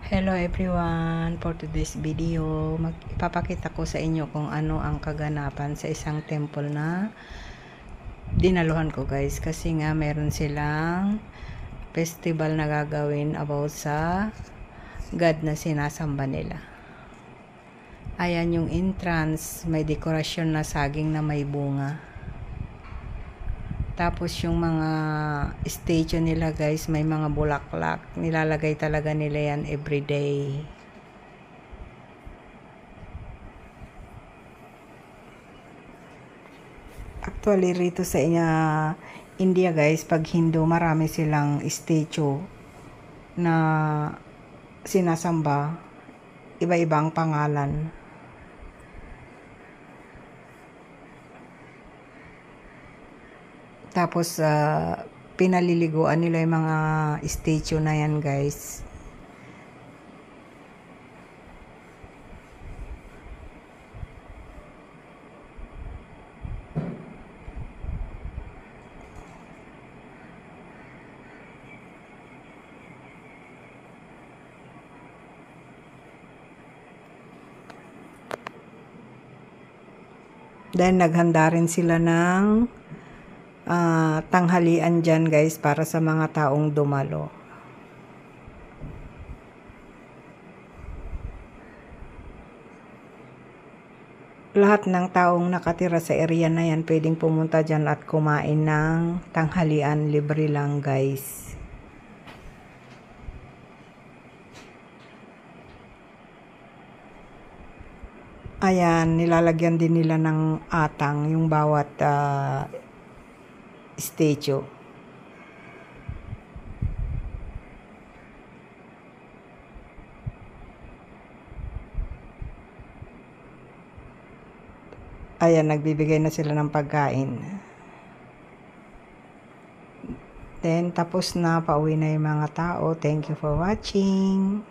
Hello everyone, for today's video, ipapakita ko sa inyo kung ano ang kaganapan sa isang temple na dinaluhan ko guys. Kasi nga meron silang festival na gagawin about sa God na sinasamba nila. Ayan yung entrance, may dekorasyon na saging na may bunga. Tapos yung mga statue nila guys, may mga bulaklak. Nilalagay talaga nila yan everyday. Actually rito sa India guys, pag Hindu marami silang statue na sinasamba. Iba-ibang pangalan. Tapos, pinaliliguan nila yung mga statue na yan, guys. Then, naghanda rin sila ng tanghalian dyan guys para sa mga taong dumalo. Lahat ng taong nakatira sa area na yan pwedeng pumunta dyan at kumain ng tanghalian, libre lang guys. Ayan, nilalagyan din nila ng atang yung bawat statue. Ayan, nagbibigay na sila ng pagkain. Then, tapos na, pauwi na yung mga tao. Thank you for watching.